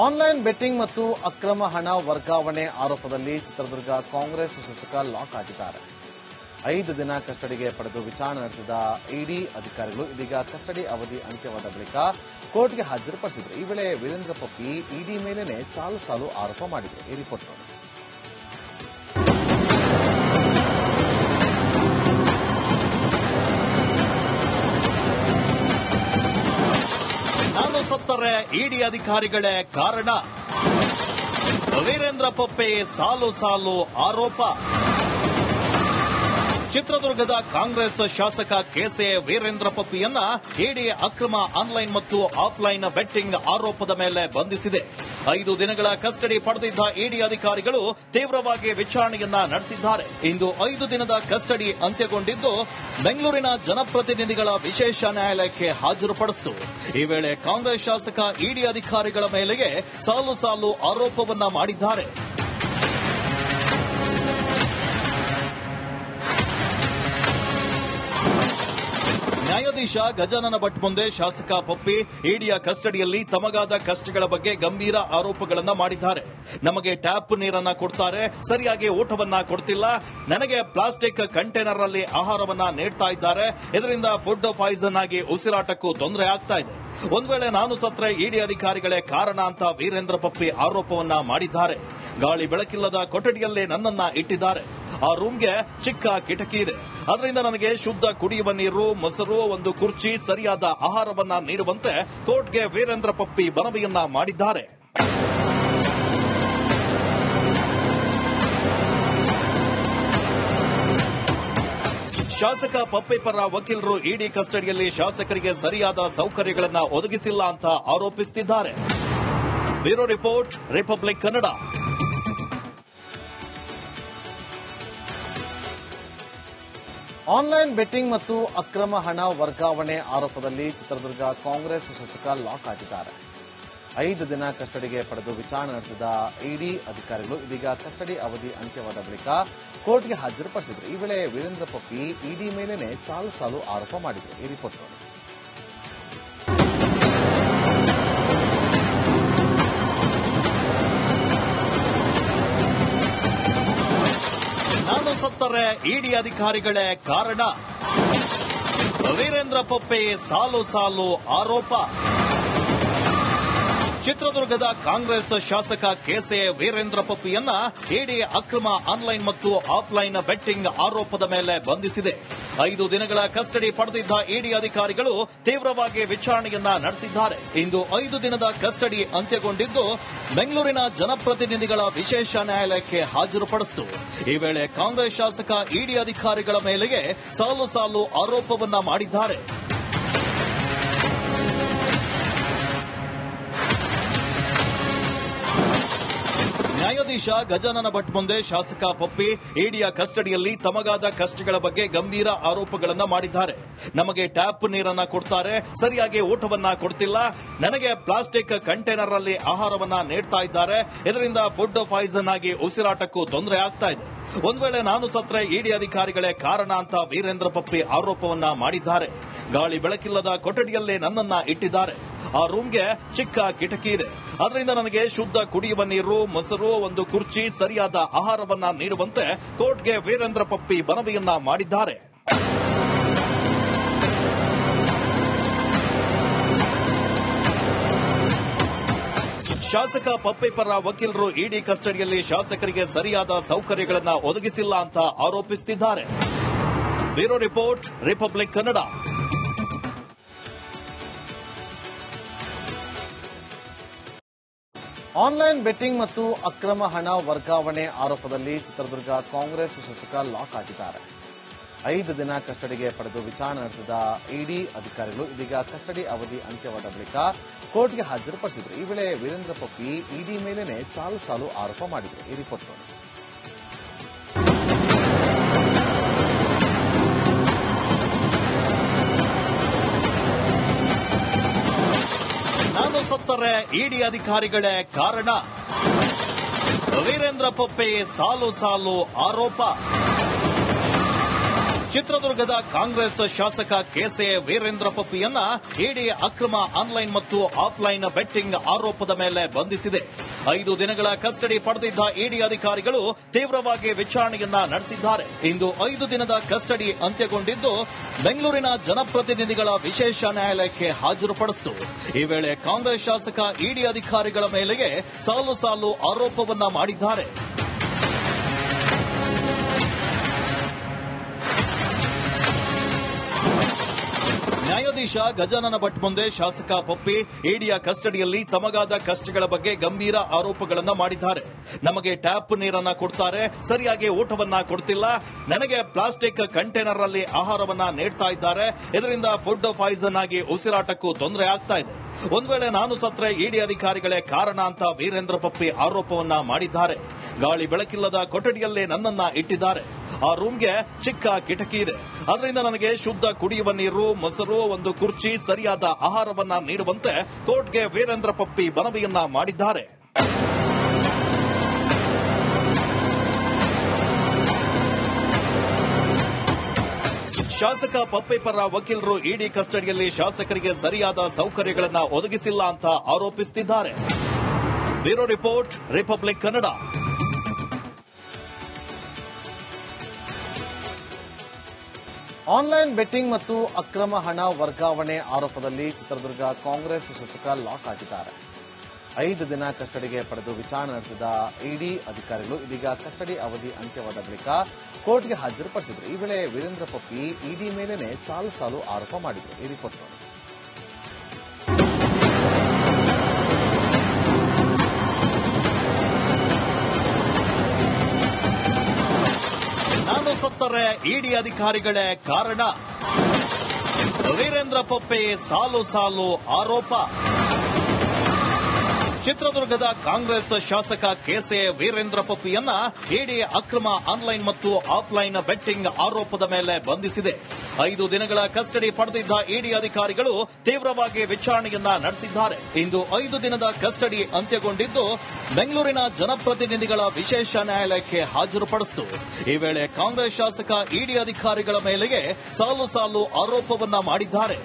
Online betting ಮತ್ತು ಅಕ್ರಮ ಹಣ ವರ್ಗಾವಣೆ ಆರೋಪದಲ್ಲಿ ಚಿತ್ರದುರ್ಗ ಕಾಂಗ್ರೆಸ್ ಶಾಸಕ ಲಾಕ್ ಆಗಿದ್ದಾರೆ. 5 ದಿನ ಕಸ್ಟಡಿಗೆ ಪಡೆದು ವಿಚಾರಣೆ ನಡೆಸಿದ ಇಡಿ ಅಧಿಕಾರಿಗಳು ಇದೀಗ ಕಸ್ಟಡಿ ಅವಧಿ ಅಂತ್ಯವಾದ ಬಳಿಕ ಕೋರ್ಟ್ಗೆ ಹಾಜರುಪಡಿಸಿದರು. ಈ ವೇಳೆ ವೀರೇಂದ್ರ ಪಪ್ಪಿ ಇಡಿ ಮೇಲೇನೆ ಸಾಲು ಆರೋಪ ಮಾಡಿದರು. ಈ ರಿಪೋರ್ಟ್ ನೋಡಿ. ನಾನು ಸತ್ತರೆ ಇಡಿ ಅಧಿಕಾರಿಗಳೇ ಕಾರಣ. ವೀರೇಂದ್ರ ಪಪ್ಪಿ ಸಾಲು ಆರೋಪ. ಚಿತ್ರದುರ್ಗದ ಕಾಂಗ್ರೆಸ್ ಶಾಸಕ ಕೆಸಿ ವೀರೇಂದ್ರ ಪಪ್ಪಿಯನ್ನ ಇಡಿ ಅಕ್ರಮ ಆನ್ಲೈನ್ ಮತ್ತು ಆಫ್ಲೈನ್ ಬೆಟ್ಟಿಂಗ್ ಆರೋಪದ ಮೇಲೆ ಬಂಧಿಸಿದೆ. 5 ದಿನಗಳ ಕಸ್ಟಡಿ ಪಡೆದಿದ್ದ ಇಡಿ ಅಧಿಕಾರಿಗಳು ತೀವ್ರವಾಗಿ ವಿಚಾರಣೆಯನ್ನ ನಡೆಸಿದ್ದಾರೆ. ಇಂದು 5 ದಿನದ ಕಸ್ಟಡಿ ಅಂತ್ಯಗೊಂಡಿದ್ದು ಬೆಂಗಳೂರಿನ ಜನಪ್ರತಿನಿಧಿಗಳ ವಿಶೇಷ ನ್ಯಾಯಾಲಯಕ್ಕೆ ಹಾಜರುಪಡಿಸಿತು. ಈ ವೇಳೆ ಕಾಂಗ್ರೆಸ್ ಶಾಸಕ ಇಡಿ ಅಧಿಕಾರಿಗಳ ಮೇಲೆಗೆ ಸಾಲು ಆರೋಪವನ್ನ ಮಾಡಿದ್ದಾರೆ. ನ್ಯಾಯಾಧೀಶ ಗಜಾನನ ಭಟ್ ಮುಂದೆ ಶಾಸಕ ಪಪ್ಪಿ ಇಡಿಯ ಕಸ್ಟಡಿಯಲ್ಲಿ ತಮಗಾದ ಕಷ್ಟಗಳ ಬಗ್ಗೆ ಗಂಭೀರ ಆರೋಪಗಳನ್ನು ಮಾಡಿದ್ದಾರೆ. ನಮಗೆ ಟ್ಯಾಪ್ ನೀರನ್ನ ಕೊಡ್ತಾರೆ, ಸರಿಯಾಗಿ ಊಟವನ್ನ ಕೊಡ್ತಿಲ್ಲ, ನನಗೆ ಪ್ಲಾಸ್ಟಿಕ್ ಕಂಟೈನರ್ ಅಲ್ಲಿ ಆಹಾರವನ್ನ ನೀಡ್ತಾ ಇದ್ದಾರೆ, ಇದರಿಂದ ಫುಡ್ ಪಾಯ್ಸನ್ ಆಗಿ ಉಸಿರಾಟಕ್ಕೂ ತೊಂದರೆ ಆಗ್ತಾ ಇದೆ. ಒಂದ್ ವೇಳೆ ನಾನು ಸತ್ರೆ ಇಡಿ ಅಧಿಕಾರಿಗಳೇ ಕಾರಣ ಅಂತ ವೀರೇಂದ್ರ ಪಪ್ಪಿ ಆರೋಪವನ್ನ ಮಾಡಿದ್ದಾರೆ. ಗಾಳಿ ಬೆಳಕಿಲ್ಲದ ಕೊಠಡಿಯಲ್ಲೇ ನನ್ನನ್ನ ಇಟ್ಟಿದ್ದಾರೆ. ಆ ರೂಮ್ಗೆ ಚಿಕ್ಕ ಕಿಟಕಿ ಇದೆ, ಅದರಿಂದ ನನಗೆ ಶುದ್ಧ ಕುಡಿಯುವ ನೀರು, ಮೊಸರು, ಒಂದು ಕುರ್ಚಿ, ಸರಿಯಾದ ಆಹಾರವನ್ನ ನೀಡುವಂತೆ ಕೋರ್ಟ್ಗೆ ವೀರೇಂದ್ರ ಪಪ್ಪಿ ಮನವಿಯನ್ನ ಮಾಡಿದ್ದಾರೆ. ಶಾಸಕ ಪಪ್ಪಿ ಪರ ವಕೀಲರು ಇಡಿ ಕಸ್ಟಡಿಯಲ್ಲಿ ಶಾಸಕರಿಗೆ ಸರಿಯಾದ ಸೌಕರ್ಯಗಳನ್ನು ಒದಗಿಸಿಲ್ಲ ಅಂತ ಆರೋಪಿಸುತ್ತಿದ್ದಾರೆ. Bureau report, Republic Kannada. Online betting ಮತ್ತು ಅಕ್ರಮ ಹಣ ವರ್ಗಾವಣೆ ಆರೋಪದಲ್ಲಿ ಚಿತ್ರದುರ್ಗ ಕಾಂಗ್ರೆಸ್ ಶಾಸಕ ಲಾಕ್ ಆಗಿದ್ದಾರೆ. 5 ದಿನ ಕಸ್ಟಡಿಗೆ ಪಡೆದು ವಿಚಾರಣೆ ನಡೆಸಿದ ಇಡಿ ಅಧಿಕಾರಿಗಳು ಇದೀಗ ಕಸ್ಟಡಿ ಅವಧಿ ಅಂತ್ಯವಾದ ಬಳಿಕ ಕೋರ್ಟ್ಗೆ ಹಾಜರುಪಡಿಸಿದರು. ಈ ವೇಳೆ ವೀರೇಂದ್ರ ಪಪ್ಪಿ ಇಡಿ ಮೇಲೇನೆ ಸಾಲು ಆರೋಪ ಮಾಡಿದರು. ಈ ರಿಪೋರ್ಟ್ ನೋಡಿ. ನಾನು ಸತ್ತರೆ ಇಡಿ ಅಧಿಕಾರಿಗಳೇ ಕಾರಣ. ವೀರೇಂದ್ರ ಪಪ್ಪಿ ಸಾಲು ಆರೋಪ. ಚಿತ್ರದುರ್ಗದ ಕಾಂಗ್ರೆಸ್ ಶಾಸಕ ಕೆಸಿ ವೀರೇಂದ್ರ ಪಪ್ಪಿಯನ್ನ ಇಡಿ ಅಕ್ರಮ ಆನ್ಲೈನ್ ಮತ್ತು ಆಫ್ಲೈನ್ ಬೆಟ್ಟಿಂಗ್ ಆರೋಪದ ಮೇಲೆ ಬಂಧಿಸಿದೆ. 5 ದಿನಗಳ ಕಸ್ಟಡಿ ಪಡೆದಿದ್ದ ಇಡಿ ಅಧಿಕಾರಿಗಳು ತೀವ್ರವಾಗಿ ವಿಚಾರಣೆಯನ್ನ ನಡೆಸಿದ್ದಾರೆ. ಇಂದು 5 ದಿನದ ಕಸ್ಟಡಿ ಅಂತ್ಯಗೊಂಡಿದ್ದು ಬೆಂಗಳೂರಿನ ಜನಪ್ರತಿನಿಧಿಗಳ ವಿಶೇಷ ನ್ಯಾಯಾಲಯಕ್ಕೆ ಹಾಜರುಪಡಿಸಿತು. ಈ ವೇಳೆ ಕಾಂಗ್ರೆಸ್ ಶಾಸಕ ಇಡಿ ಅಧಿಕಾರಿಗಳ ಮೇಲೆಗೆ ಸಾಲು ಆರೋಪವನ್ನ ಮಾಡಿದ್ದಾರೆ. ನ್ಯಾಯಾಧೀಶ ಗಜಾನನ ಭಟ್ ಮುಂದೆ ಶಾಸಕ ಪಪ್ಪಿ ಇಡಿಯ ಕಸ್ಟಡಿಯಲ್ಲಿ ತಮಗಾದ ಕಷ್ಟಗಳ ಬಗ್ಗೆ ಗಂಭೀರ ಆರೋಪಗಳನ್ನು ಮಾಡಿದ್ದಾರೆ. ನಮಗೆ ಟ್ಯಾಪ್ ನೀರನ್ನ ಕೊಡ್ತಾರೆ, ಸರಿಯಾಗಿ ಊಟವನ್ನ ಕೊಡ್ತಿಲ್ಲ, ನನಗೆ ಪ್ಲಾಸ್ಟಿಕ್ ಕಂಟೈನರ್ ಅಲ್ಲಿ ಆಹಾರವನ್ನ ನೀಡ್ತಾ ಇದ್ದಾರೆ, ಇದರಿಂದ ಫುಡ್ ಪಾಯ್ಸನ್ ಆಗಿ ಉಸಿರಾಟಕ್ಕೂ ತೊಂದರೆ ಆಗ್ತಾ ಇದೆ. ಒಂದ್ ವೇಳೆ ನಾನು ಸತ್ರೆ ಇಡಿ ಅಧಿಕಾರಿಗಳೇ ಕಾರಣ ಅಂತ ವೀರೇಂದ್ರ ಪಪ್ಪಿ ಆರೋಪವನ್ನ ಮಾಡಿದ್ದಾರೆ. ಗಾಳಿ ಬೆಳಕಿಲ್ಲದ ಕೊಠಡಿಯಲ್ಲೇ ನನ್ನನ್ನ ಇಟ್ಟಿದ್ದಾರೆ. ಆ ರೂಮ್ಗೆ ಚಿಕ್ಕ ಕಿಟಕಿ ಇದೆ, ಅದರಿಂದ ನನಗೆ ಶುದ್ಧ ಕುಡಿಯುವ ನೀರು, ಮೊಸರು, ಒಂದು ಕುರ್ಚಿ, ಸರಿಯಾದ ಆಹಾರವನ್ನ ನೀಡುವಂತೆ ಕೋರ್ಟ್ಗೆ ವೀರೇಂದ್ರ ಪಪ್ಪಿ ಮನವಿಯನ್ನ ಮಾಡಿದ್ದಾರೆ. ಶಾಸಕ ಪಪ್ಪಿ ಪರ ವಕೀಲರು ಇಡಿ ಕಸ್ಟಡಿಯಲ್ಲಿ ಶಾಸಕರಿಗೆ ಸರಿಯಾದ ಸೌಕರ್ಯಗಳನ್ನು ಒದಗಿಸಿಲ್ಲ ಅಂತ ಆರೋಪಿಸುತ್ತಿದ್ದಾರೆ. Bureau report, Republic Kannada. Online betting ಮತ್ತು ಅಕ್ರಮ ಹಣ ವರ್ಗಾವಣೆ ಆರೋಪದಲ್ಲಿ ಚಿತ್ರದುರ್ಗ ಕಾಂಗ್ರೆಸ್ ಶಾಸಕ ಲಾಕ್ ಆಗಿದ್ದಾರೆ. 5 ದಿನ ಕಸ್ಟಡಿಗೆ ಪಡೆದು ವಿಚಾರಣೆ ನಡೆಸಿದ ಇಡಿ ಅಧಿಕಾರಿಗಳು ಇದೀಗ ಕಸ್ಟಡಿ ಅವಧಿ ಅಂತ್ಯವಾದ ಬಳಿಕ ಕೋರ್ಟ್ಗೆ ಹಾಜರುಪಡಿಸಿದರು. ಈ ವೇಳೆ ವೀರೇಂದ್ರ ಪಪ್ಪಿ ಇಡಿ ಮೇಲೇನೆ ಸಾಲು ಆರೋಪ ಮಾಡಿದರು. ಈ ರಿಪೋರ್ಟ್ ನೋಡಿ. ನಾನು ಸತ್ತರೆ ಇಡಿ ಅಧಿಕಾರಿಗಳೇ ಕಾರಣ. ವೀರೇಂದ್ರ ಪಪ್ಪಿ ಸಾಲು ಆರೋಪ. ಚಿತ್ರದುರ್ಗದ ಕಾಂಗ್ರೆಸ್ ಶಾಸಕ ಕೆಸೆ ವೀರೇಂದ್ರ ಪಪ್ಪಿಯನ್ನ ಇಡಿ ಅಕ್ರಮ ಆನ್ಲೈನ್ ಮತ್ತು ಆಫ್ಲೈನ್ ಬೆಟ್ಟಿಂಗ್ ಆರೋಪದ ಮೇಲೆ ಬಂಧಿಸಿದೆ. 5 ದಿನಗಳ ಕಸ್ಟಡಿ ಪಡೆದಿದ್ದ ಇಡಿ ಅಧಿಕಾರಿಗಳು ತೀವ್ರವಾಗಿ ವಿಚಾರಣೆಯನ್ನ ನಡೆಸಿದ್ದಾರೆ. ಇಂದು 5 ದಿನದ ಕಸ್ಟಡಿ ಅಂತ್ಯಗೊಂಡಿದ್ದು ಬೆಂಗಳೂರಿನ ಜನಪ್ರತಿನಿಧಿಗಳ ವಿಶೇಷ ನ್ಯಾಯಾಲಯಕ್ಕೆ ಹಾಜರುಪಡಿಸಿತು. ಈ ವೇಳೆ ಕಾಂಗ್ರೆಸ್ ಶಾಸಕ ಇಡಿ ಅಧಿಕಾರಿಗಳ ಮೇಲೆಯೇ ಸಾಲು ಸಾಲು ಆರೋಪವನ್ನ ಮಾಡಿದ್ದಾರೆ. ನ್ಯಾಯಾಧೀಶ ಗಜಾನನ ಭಟ್ ಮುಂದೆ ಶಾಸಕ ಪಪ್ಪಿ ಇಡಿಯ ಕಸ್ಟಡಿಯಲ್ಲಿ ತಮಗಾದ ಕಷ್ಟಗಳ ಬಗ್ಗೆ ಗಂಭೀರ ಆರೋಪಗಳನ್ನು ಮಾಡಿದ್ದಾರೆ. ನಮಗೆ ಟ್ಯಾಪ್ ನೀರನ್ನ ಕೊಡ್ತಾರೆ, ಸರಿಯಾಗಿ ಊಟವನ್ನ ಕೊಡ್ತಿಲ್ಲ, ನನಗೆ ಪ್ಲಾಸ್ಟಿಕ್ ಕಂಟೈನರ್ ಅಲ್ಲಿ ಆಹಾರವನ್ನ ನೀಡ್ತಾ ಇದ್ದಾರೆ, ಇದರಿಂದ ಫುಡ್ ಪಾಯ್ಸನ್ ಆಗಿ ಉಸಿರಾಟಕ್ಕೂ ತೊಂದರೆ ಆಗ್ತಾ ಇದೆ. ಒಂದ್ ವೇಳೆ ನಾನು ಸತ್ರೆ ಇಡಿ ಅಧಿಕಾರಿಗಳೇ ಕಾರಣ ಅಂತ ವೀರೇಂದ್ರ ಪಪ್ಪಿ ಆರೋಪವನ್ನ ಮಾಡಿದ್ದಾರೆ. ಗಾಳಿ ಬೆಳಕಿಲ್ಲದ ಕೊಠಡಿಯಲ್ಲೇ ನನ್ನನ್ನ ಇಟ್ಟಿದ್ದಾರೆ. ಆ ರೂಮ್ಗೆ ಚಿಕ್ಕ ಕಿಟಕಿ ಇದೆ, ಅದರಿಂದ ನನಗೆ ಶುದ್ಧ ಕುಡಿಯುವ ನೀರು, ಮೊಸರು, ಒಂದು ಕುರ್ಚಿ, ಸರಿಯಾದ ಆಹಾರವನ್ನ ನೀಡುವಂತೆ ಕೋರ್ಟ್ಗೆ ವೀರೇಂದ್ರ ಪಪ್ಪಿ ಮನವಿಯನ್ನ ಮಾಡಿದ್ದಾರೆ. ಶಾಸಕ ಪಪ್ಪಿ ಪರ ವಕೀಲರು ಇಡಿ ಕಸ್ಟಡಿಯಲ್ಲಿ ಶಾಸಕರಿಗೆ ಸರಿಯಾದ ಸೌಕರ್ಯಗಳನ್ನು ಒದಗಿಸಿಲ್ಲ ಅಂತ ಆರೋಪಿಸುತ್ತಿದ್ದಾರೆ. Bureau report, Republic Kannada. Online betting ಮತ್ತು ಅಕ್ರಮ ಹಣ ವರ್ಗಾವಣೆ ಆರೋಪದಲ್ಲಿ ಚಿತ್ರದುರ್ಗ ಕಾಂಗ್ರೆಸ್ ಶಾಸಕ ಲಾಕ್ ಆಗಿದ್ದಾರೆ. 5 ದಿನ ಕಸ್ಟಡಿಗೆ ಪಡೆದು ವಿಚಾರಣೆ ನಡೆಸಿದ ಇಡಿ ಅಧಿಕಾರಿಗಳು ಇದೀಗ ಕಸ್ಟಡಿ ಅವಧಿ ಅಂತ್ಯವಾದ ಬಳಿಕ ಕೋರ್ಟ್ಗೆ ಹಾಜರುಪಡಿಸಿದರು. ಈ ವೇಳೆ ವೀರೇಂದ್ರ ಪಪ್ಪಿ ಇಡಿ ಮೇಲೇನೆ ಸಾಲು ಸಾಲು ಆರೋಪ ಮಾಡಿದರು. ಈ ರಿಪೋರ್ಟ್ ನೋಡಿ. ನಾನು ಸತ್ತರೆ ಇಡಿ ಅಧಿಕಾರಿಗಳೇ ಕಾರಣ, ವೀರೇಂದ್ರ ಪಪ್ಪಿ ಸಾಲು ಸಾಲು ಆರೋಪ. ಚಿತ್ರದುರ್ಗದ ಕಾಂಗ್ರೆಸ್ ಶಾಸಕ ಕೆಸೆ ವೀರೇಂದ್ರ ಪಪ್ಪಿಯನ್ನ ಇಡಿ ಅಕ್ರಮ ಆನ್ಲೈನ್ ಮತ್ತು ಆಫ್ಲೈನ್ ಬೆಟ್ಟಿಂಗ್ ಆರೋಪದ ಮೇಲೆ ಬಂಧಿಸಿದೆ. 5 ದಿನಗಳ ಕಸ್ಟಡಿ ಪಡೆದಿದ್ದ ಇಡಿ ಅಧಿಕಾರಿಗಳು ತೀವ್ರವಾಗಿ ವಿಚಾರಣೆಯನ್ನ ನಡೆಸಿದ್ದಾರೆ. ಇಂದು 5 ದಿನದ ಕಸ್ಟಡಿ ಅಂತ್ಯಗೊಂಡಿದ್ದು ಬೆಂಗಳೂರಿನ ಜನಪ್ರತಿನಿಧಿಗಳ ವಿಶೇಷ ನ್ಯಾಯಾಲಯಕ್ಕೆ ಹಾಜರುಪಡಿಸಿತು. ಈ ವೇಳೆ ಕಾಂಗ್ರೆಸ್ ಶಾಸಕ ಇಡಿ ಅಧಿಕಾರಿಗಳ ಮೇಲೆಯೇ ಸಾಲು ಸಾಲು ಆರೋಪವನ್ನ ಮಾಡಿದ್ದಾರೆ.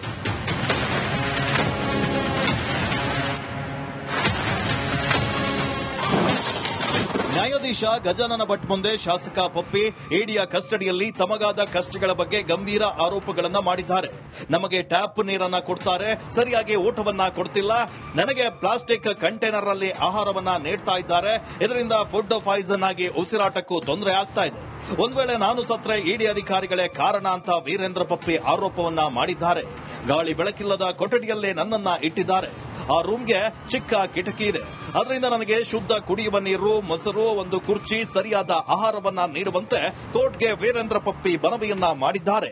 ನ್ಯಾಯಾಧೀಶ ಗಜಾನನ ಭಟ್ ಮುಂದೆ ಶಾಸಕ ಪಪ್ಪಿ ಇಡಿಯ ಕಸ್ಟಡಿಯಲ್ಲಿ ತಮಗಾದ ಕಷ್ಟಗಳ ಬಗ್ಗೆ ಗಂಭೀರ ಆರೋಪಗಳನ್ನು ಮಾಡಿದ್ದಾರೆ. ನಮಗೆ ಟ್ಯಾಪ್ ನೀರನ್ನ ಕೊಡ್ತಾರೆ, ಸರಿಯಾಗಿ ಊಟವನ್ನ ಕೊಡ್ತಿಲ್ಲ, ನನಗೆ ಪ್ಲಾಸ್ಟಿಕ್ ಕಂಟೈನರ್ ಅಲ್ಲಿ ಆಹಾರವನ್ನ ನೀಡ್ತಾ ಇದ್ದಾರೆ, ಇದರಿಂದ ಫುಡ್ ಪಾಯ್ಸನ್ ಆಗಿ ಉಸಿರಾಟಕ್ಕೂ ತೊಂದರೆ ಆಗ್ತಾ ಇದೆ. ಒಂದ್ ವೇಳೆ ನಾನು ಸತ್ರೆ ಇಡಿ ಅಧಿಕಾರಿಗಳೇ ಕಾರಣ ಅಂತ ವೀರೇಂದ್ರ ಪಪ್ಪಿ ಆರೋಪವನ್ನ ಮಾಡಿದ್ದಾರೆ. ಗಾಳಿ ಬೆಳಕಿಲ್ಲದ ಕೊಠಡಿಯಲ್ಲೇ ನನ್ನನ್ನ ಇಟ್ಟಿದ್ದಾರೆ. ಆ ರೂಮ್ಗೆ ಚಿಕ್ಕ ಕಿಟಕಿ ಇದೆ, ಅದರಿಂದ ನನಗೆ ಶುದ್ಧ ಕುಡಿಯುವ ನೀರು, ಮೊಸರು, ಒಂದು ಕುರ್ಚಿ, ಸರಿಯಾದ ಆಹಾರವನ್ನ ನೀಡುವಂತೆ ಕೋರ್ಟ್ಗೆ ವೀರೇಂದ್ರ ಪಪ್ಪಿ ಮನವಿಯನ್ನ ಮಾಡಿದ್ದಾರೆ.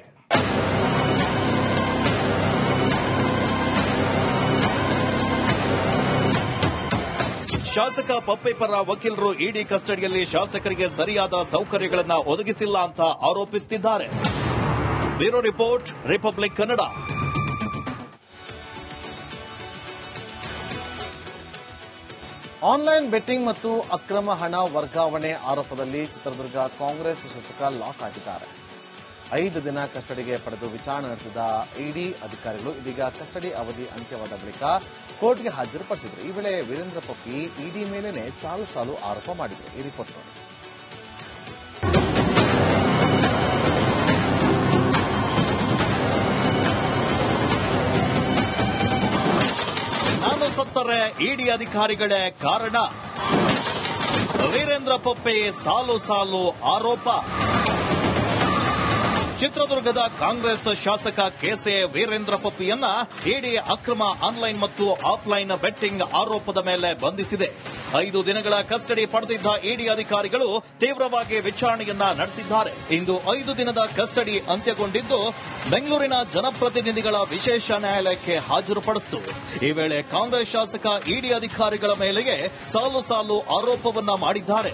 ಶಾಸಕ ಪಪ್ಪಿ ಪರ ವಕೀಲರು ಇಡಿ ಕಸ್ಟಡಿಯಲ್ಲಿ ಶಾಸಕರಿಗೆ ಸರಿಯಾದ ಸೌಕರ್ಯಗಳನ್ನು ಒದಗಿಸಿಲ್ಲ ಅಂತ ಆರೋಪಿಸುತ್ತಿದ್ದಾರೆ. Bureau report, Republic Kannada. Online betting ಮತ್ತು ಅಕ್ರಮ ಹಣ ವರ್ಗಾವಣೆ ಆರೋಪದಲ್ಲಿ ಚಿತ್ರದುರ್ಗ ಕಾಂಗ್ರೆಸ್ ಶಾಸಕ ಲಾಕ್ ಆಗಿದ್ದಾರೆ. 5 ದಿನ ಕಸ್ಟಡಿಗೆ ಪಡೆದು ವಿಚಾರಣೆ ನಡೆಸಿದ ಇಡಿ ಅಧಿಕಾರಿಗಳು ಇದೀಗ ಕಸ್ಟಡಿ ಅವಧಿ ಅಂತ್ಯವಾದ ಬಳಿಕ ಕೋರ್ಟ್ಗೆ ಹಾಜರುಪಡಿಸಿದರು. ಈ ವೇಳೆ ವೀರೇಂದ್ರ ಪಪ್ಪಿ ಇಡಿ ಮೇಲೇನೆ ಸಾಲು ಸಾಲು ಆರೋಪ ಮಾಡಿದರು. ಈ ರಿಪೋರ್ಟ್ ನೋಡಿ. ನಾನು ಸತ್ತರೆ ಇಡಿ ಅಧಿಕಾರಿಗಳೇ ಕಾರಣ, ವೀರೇಂದ್ರ ಪಪ್ಪಿ ಸಾಲು ಸಾಲು ಆರೋಪ. ಚಿತ್ರದುರ್ಗದ ಕಾಂಗ್ರೆಸ್ ಶಾಸಕ ಕೆಸೆ ವೀರೇಂದ್ರ ಪಪ್ಪಿಯನ್ನ ಇಡಿ ಅಕ್ರಮ ಆನ್ಲೈನ್ ಮತ್ತು ಆಫ್ಲೈನ್ ಬೆಟ್ಟಿಂಗ್ ಆರೋಪದ ಮೇಲೆ ಬಂಧಿಸಿದೆ. 5 ದಿನಗಳ ಕಸ್ಟಡಿ ಪಡೆದಿದ್ದ ಇಡಿ ಅಧಿಕಾರಿಗಳು ತೀವ್ರವಾಗಿ ವಿಚಾರಣೆಯನ್ನ ನಡೆಸಿದ್ದಾರೆ. ಇಂದು 5 ದಿನದ ಕಸ್ಟಡಿ ಅಂತ್ಯಗೊಂಡಿದ್ದು ಬೆಂಗಳೂರಿನ ಜನಪ್ರತಿನಿಧಿಗಳ ವಿಶೇಷ ನ್ಯಾಯಾಲಯಕ್ಕೆ ಹಾಜರುಪಡಿಸಿತು. ಈ ವೇಳೆ ಕಾಂಗ್ರೆಸ್ ಶಾಸಕ ಇಡಿ ಅಧಿಕಾರಿಗಳ ಮೇಲೆಯೇ ಸಾಲು ಸಾಲು ಆರೋಪವನ್ನ ಮಾಡಿದ್ದಾರೆ.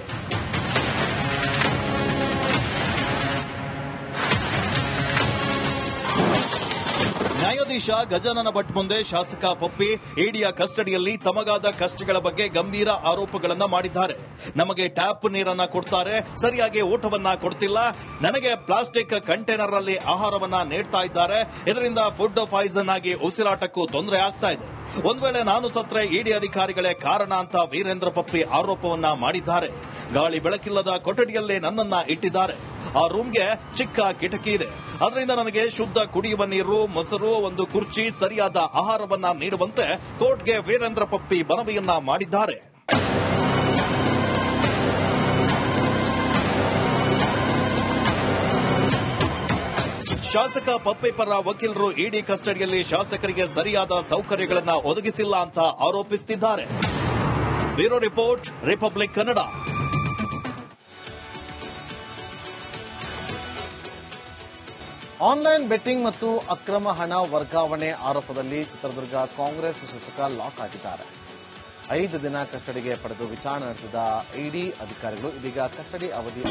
ನ್ಯಾಯಾಧೀಶ ಗಜಾನನ ಭಟ್ ಮುಂದೆ ಶಾಸಕ ಪಪ್ಪಿ ಇಡಿಯ ಕಸ್ಟಡಿಯಲ್ಲಿ ತಮಗಾದ ಕಷ್ಟಗಳ ಬಗ್ಗೆ ಗಂಭೀರ ಆರೋಪಗಳನ್ನ ಮಾಡಿದ್ದಾರೆ. ನಮಗೆ ಟ್ಯಾಪ್ ನೀರನ್ನ ಕೊಡ್ತಾರೆ, ಸರಿಯಾಗಿ ಊಟವನ್ನ ಕೊಡ್ತಿಲ್ಲ, ನನಗೆ ಪ್ಲಾಸ್ಟಿಕ್ ಕಂಟೈನರ್ ಅಲ್ಲಿ ಆಹಾರವನ್ನ ನೀಡ್ತಾ ಇದ್ದಾರೆ, ಇದರಿಂದ ಫುಡ್ ಪಾಯ್ಸನ್ ಆಗಿ ಉಸಿರಾಟಕ್ಕೂ ತೊಂದರೆ ಆಗ್ತಾ ಇದೆ. ಒಂದ್ ವೇಳೆ ನಾನು ಸತ್ರೆ ಇಡಿ ಅಧಿಕಾರಿಗಳೇ ಕಾರಣ ಅಂತ ವೀರೇಂದ್ರ ಪಪ್ಪಿ ಆರೋಪವನ್ನ ಮಾಡಿದ್ದಾರೆ. ಗಾಳಿ ಬೆಳಕಿಲ್ಲದ ಕೊಠಡಿಯಲ್ಲೇ ನನ್ನನ್ನ ಇಟ್ಟಿದ್ದಾರೆ. ಆ ರೂಮ್ಗೆ ಚಿಕ್ಕ ಕಿಟಕಿ ಇದೆ, ಅದರಿಂದ ನನಗೆ ಶುದ್ಧ ಕುಡಿಯುವ ನೀರು, ಮೊಸರು, ಒಂದು ಕುರ್ಚಿ, ಸರಿಯಾದ ಆಹಾರವನ್ನ ನೀಡುವಂತೆ ಕೋರ್ಟ್ಗೆ ವೀರೇಂದ್ರ ಪಪ್ಪಿ ಮನವಿಯನ್ನ ಮಾಡಿದ್ದಾರೆ. ಶಾಸಕ ಪಪ್ಪಿ ಪರ ವಕೀಲರು ಇಡಿ ಕಸ್ಟಡಿಯಲ್ಲಿ ಶಾಸಕರಿಗೆ ಸರಿಯಾದ ಸೌಕರ್ಯಗಳನ್ನು ಒದಗಿಸಿಲ್ಲ ಅಂತ ಆರೋಪಿಸುತ್ತಿದ್ದಾರೆ. Bureau report, Republic Kannada. Online betting ಮತ್ತು ಅಕ್ರಮ ಹಣ ವರ್ಗಾವಣೆ ಆರೋಪದಲ್ಲಿ ಚಿತ್ರದುರ್ಗ ಕಾಂಗ್ರೆಸ್ ಶಾಸಕ ಲಾಕ್ ಆಗಿದ್ದಾರೆ. 5 ದಿನ ಕಸ್ಟಡಿಗೆ ಪಡೆದು ವಿಚಾರಣೆ ನಡೆಸಿದ ಇಡಿ ಅಧಿಕಾರಿಗಳು ಇದೀಗ ಕಸ್ಟಡಿ ಅವಧಿ